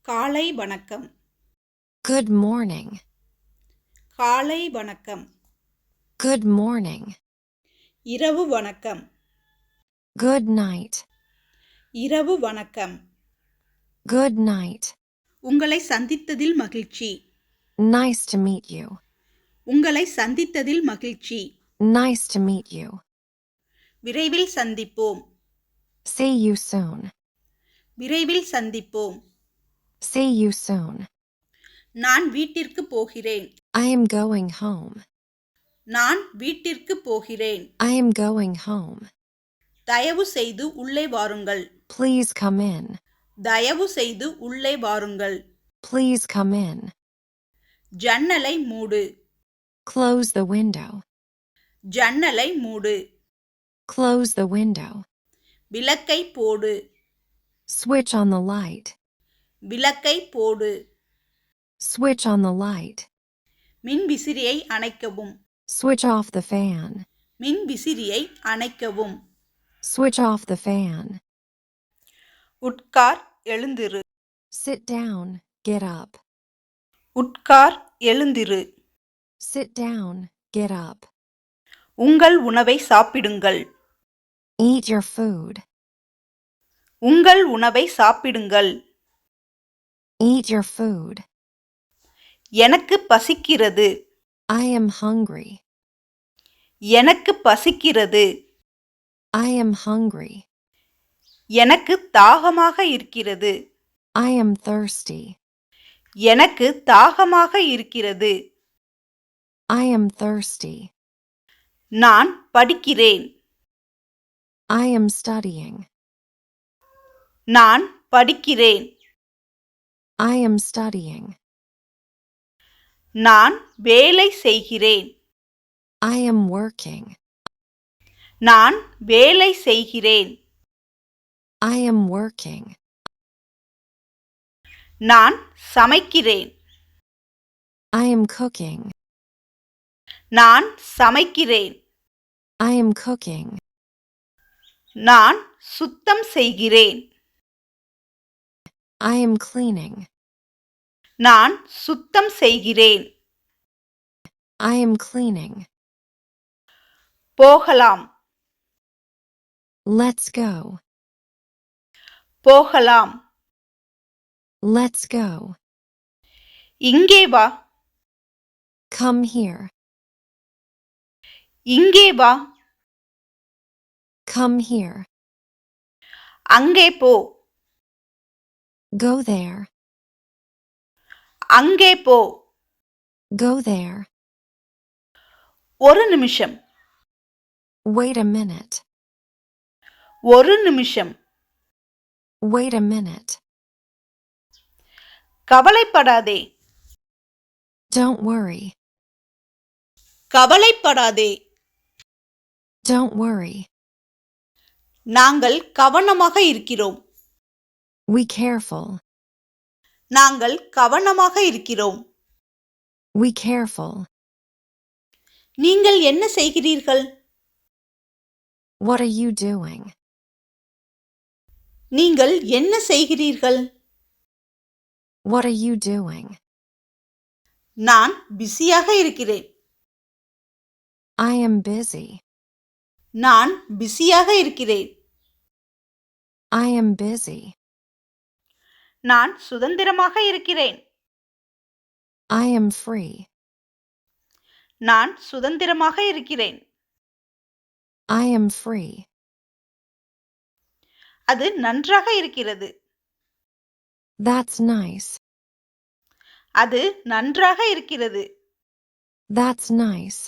காலை வணக்கம். Good morning. காலை வணக்கம். Good morning. இரவு வணக்கம். Good night. இரவு வணக்கம். Good night. உங்களை சந்தித்ததில் மகிழ்ச்சி. Nice to meet you. உங்களை சந்தித்ததில் மகிழ்ச்சி. Nice to meet you. விரைவில் சந்திப்போம். See you soon. விரைவில் சந்திப்போம். See you soon. நான் வீட்டிற்கு போகிறேன். I am going home. நான் வீட்டிற்கு போகிறேன். I am going home. தயவு செய்து உள்ளே வாருங்கள். Please come in. தயவு செய்து உள்ளே வாருங்கள். Please come in. ஜன்னலை மூடு. Close the window. ஜன்னலை மூடு. Close the window. விளக்கை போடு. Switch on the light. விளக்கை போடு. Switch on the light. மின்விசிறியை அணைக்கவும். Switch off the fan. மின்விசிறியை அணைக்கவும். Switch off the fan. உட்கார், எழுந்திரு. Sit down. Get up. உட்கார், எழுந்திரு. Sit down. Get up. உங்கள் உணவை சாப்பிடுங்கள். Eat your food. உங்கள் உணவை சாப்பிடுங்கள். Eat your food. எனக்கு பசிக்கிறது. I am hungry. எனக்கு பசிக்கிறது. I am hungry. எனக்கு தாகமாக இருக்கிறது. I am thirsty. எனக்கு தாகமாக இருக்கிறது. I am thirsty. நான் படிக்கிறேன். I am studying. நான் படிக்கிறேன். I am studying. நான் வேலை செய்கிறேன். I am working. நான் வேலை செய்கிறேன். I am working. நான் சமைக்கிறேன். I am cooking. நான் சமைக்கிறேன். I am cooking. நான் சுத்தம் செய்கிறேன். I am cleaning. நான் சுத்தம் செய்கிறேன். I am cleaning. போகலாம். Let's go. போகலாம். Let's go. இங்கே வா. Come here. இங்கே வா. Come here. அங்கே போ. Go there. அங்கே போ. Go there. ஒரு நிமிஷம். Wait a minute. ஒரு நிமிஷம். Wait a minute. கவலைப்படாதே. Don't worry. கவலைப்படாதே. Don't worry. நாங்கள் கவனமாக இருக்கிறோம். We careful. நாங்கள் கவனமாக இருக்கிறோம். We careful. நீங்கள் என்ன செய்கிறீர்கள்? What are you doing? நீங்கள் என்ன செய்கிறீர்கள்? What are you doing? நான் பிஸியாக இருக்கிறேன். I am busy. நான் பிஸியாக இருக்கிறேன். I am busy. நான் சுதந்திரமாக இருக்கிறேன். I am free. நான் சுதந்திரமாக இருக்கிறேன். I am free. அது நன்றாக இருக்கிறது. That's nice. அது நன்றாக இருக்கிறது. That's nice.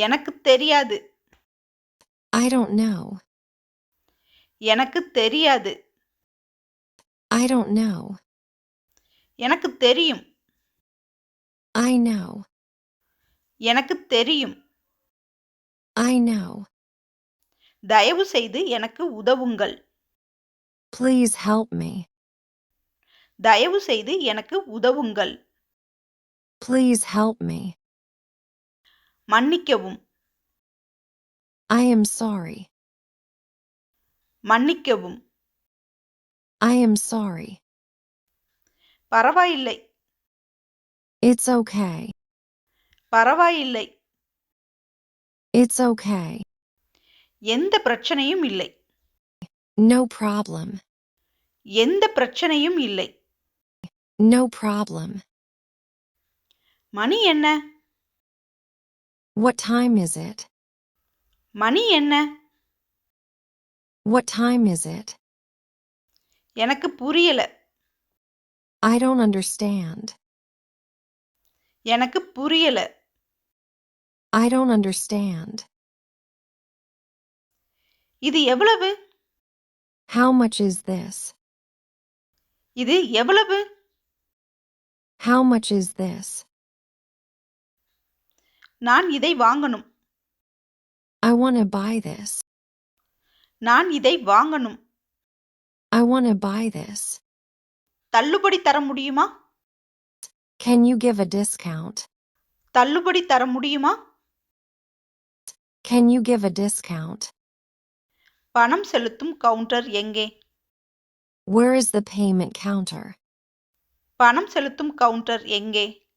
எனக்கு தெரியாது. I don't know. எனக்கு தெரியாது. I don't know. எனக்கு தெரியும். I know. எனக்கு தெரியும். I know. தயவு செய்து எனக்கு உதவுங்கள். Please help me. தயவு செய்து எனக்கு உதவுங்கள். Please help me. மன்னிக்கவும். I am sorry. மன்னிக்கவும். I am sorry. பரவாயில்லை. It's okay. பரவாயில்லை. It's okay. எந்த பிரச்சனையும் இல்லை. No problem. எந்த பிரச்சனையும் இல்லை. No problem. மணி என்ன? What time is it? மணி என்ன? What time is it? எனக்கு புரியல. I don't understand. எனக்கு புரியல. I don't understand. இது எவ்வளவு? How much is this? இது எவ்வளவு? How much is this? நான் இதை வாங்கணும். I want to buy this. நான் இதை வாங்கணும். I want to buy this. தள்ளுபடி தர முடியுமா? Can you give a discount? தள்ளுபடி தர முடியுமா? Can you give a discount? பணம் செலுத்தும் கவுண்டர் எங்கே? Where is the payment counter? பணம் செலுத்தும் கவுண்டர் எங்கே?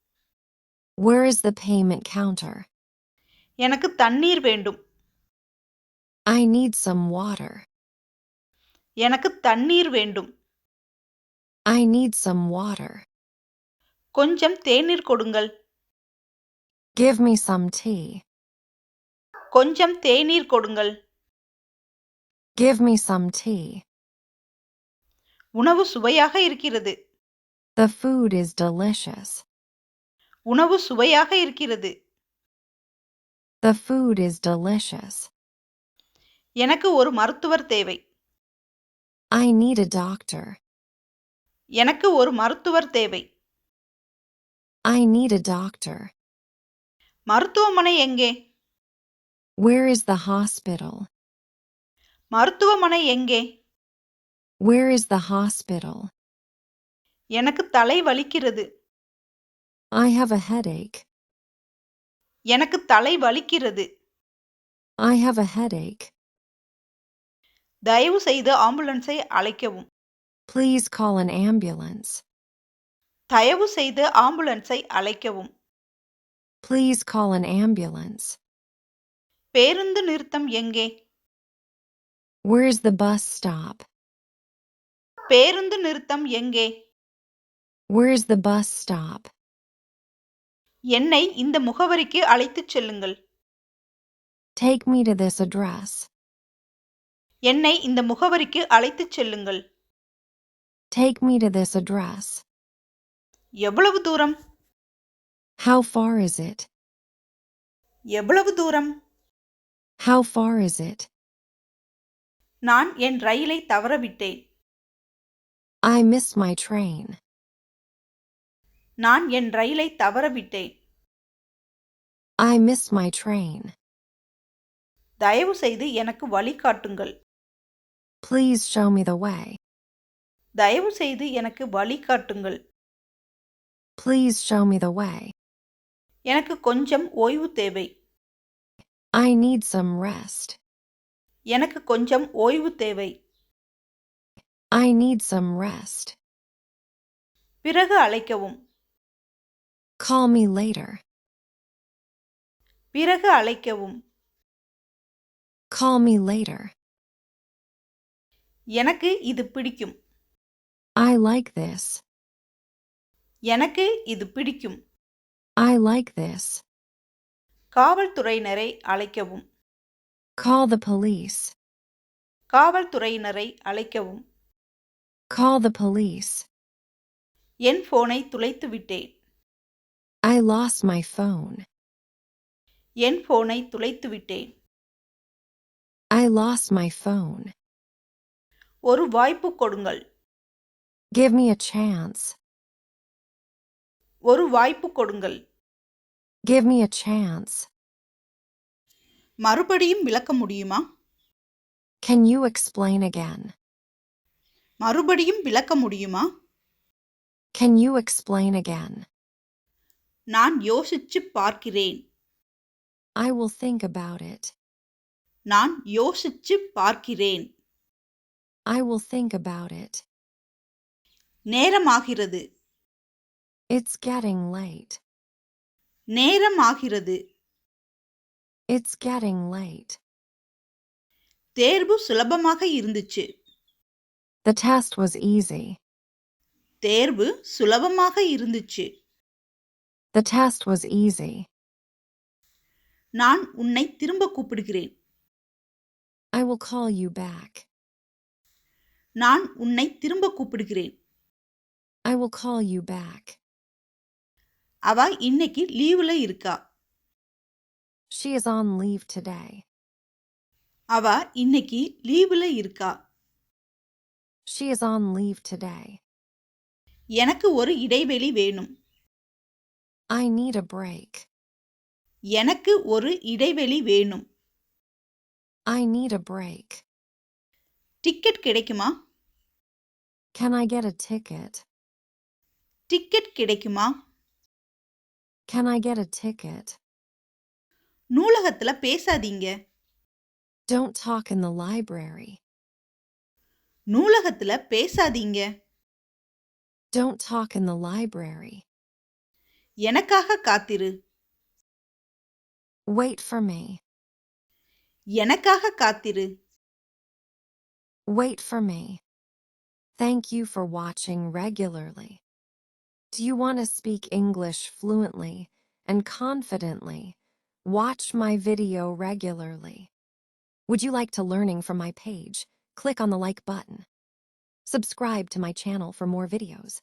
Where is the payment counter? எனக்கு தண்ணீர் வேண்டும். I need some water. எனக்கு தண்ணீர் வேண்டும். I need some water. கொஞ்சம் தேநீர் கொடுங்கள். Give me some tea. கொஞ்சம் தேநீர் கொடுங்கள். Give me some tea. உணவு சுவையாக இருக்கிறது. The food is delicious. உணவு சுவையாக இருக்கிறது. The food is delicious. எனக்கு ஒரு மருத்துவர் தேவை. I need a doctor. எனக்கு ஒரு மருத்துவர் தேவை. I need a doctor. மருத்துவமனை எங்கே? Where is the hospital? மருத்துவமனை எங்கே? Where is the hospital? எனக்கு தலை வலிக்கிறது. I have a headache. எனக்கு தலை வலிக்கிறது. I have a headache. தயவு செய்து ஆம்புலன்ஸை அழைக்கவும். Please call an ambulance. தயவு செய்து ஆம்புலன்ஸை அழைக்கவும். Please call an ambulance. பேருந்து நிறுத்தம் எங்கே? Where is the bus stop? பேருந்து நிறுத்தம் எங்கே? Where is the bus stop? என்னை இந்த முகவரிக்கு அழைத்துச் செல்லுங்கள். Take me to this address. என்னை இந்த முகவரிக்கு அழைத்துச் செல்லுங்கள். Take me to this address. எவ்வளவு தூரம்? How far is it? எவ்வளவு தூரம்? How far is it? நான் என் ரயிலை தவறவிட்டேன். I missed my train. நான் என் ரயிலை தவறவிட்டேன். I missed my train. தயவு செய்து எனக்கு வழிகாட்டுங்கள். Please show me the way. தயவு செய்து எனக்கு வழிகாட்டுங்கள். Please show me the way. எனக்கு கொஞ்சம் ஓய்வு தேவை. I need some rest. எனக்கு கொஞ்சம் ஓய்வு தேவை. I need some rest. பிறகு அழைக்கவும். Call me later. பிறகு அழைக்கவும். Call me later. எனக்கு இது பிடிக்கும். I like this. எனக்கு இது பிடிக்கும். I like this. காவல்துறையினரை அழைக்கவும். Call the police. காவல்துறையினரை அழைக்கவும். Call the police. என் போனை துளைத்து விட்டேன். I lost my phone. என் போனை துளைத்து விட்டேன். I lost my phone. ஒரு வாய்ப்பு கொடுங்கள். Give me a chance. ஒரு வாய்ப்பு கொடுங்கள். Give me a chance. மறுபடியும் விளக்க முடியுமா? Can you explain again? மறுபடியும் விளக்க முடியுமா? Can you explain again? நான் யோசிச்சுப் பார்க்கிறேன். I will think about it. நான் யோசிச்சுப் பார்க்கிறேன். I will think about it. நேரமாகிறது. It's getting late. நேரம் ஆகிறது. It's getting late. தேர்வு சுலபமாக இருந்துச்சு. The test was easy. தேர்வு சுலபமாக இருந்துச்சு. The test was easy. நான் உன்னை திரும்ப கூப்பிடுகிறேன். I will call you back. நான் உன்னை திரும்ப கூப்பிடுகிறேன். I will call you back. அவ இன்னைக்கு லீவுல இருக்கா. She is on leave today. அவ இன்னைக்கு லீவுல இருக்கா. She is on leave today. எனக்கு ஒரு இடைவெளி வேணும். I need a break. எனக்கு ஒரு இடைவெளி வேணும். I need a break. Ticket கிடைக்குமா? Can I get a ticket? Ticket கிடைக்குமா? Can I get a ticket? நூலகத்துல பேசாதீங்க. Don't talk in the library. நூலகத்துல பேசாதீங்க. Don't talk in the library. எனக்காக காத்திரு. Wait for me. எனக்காக காத்திரு. Wait for me. Thank you for watching regularly. Do you want to speak English fluently and confidently? Watch my video regularly. Would you like to learning from my page? Click on the like button. Subscribe to my channel for more videos.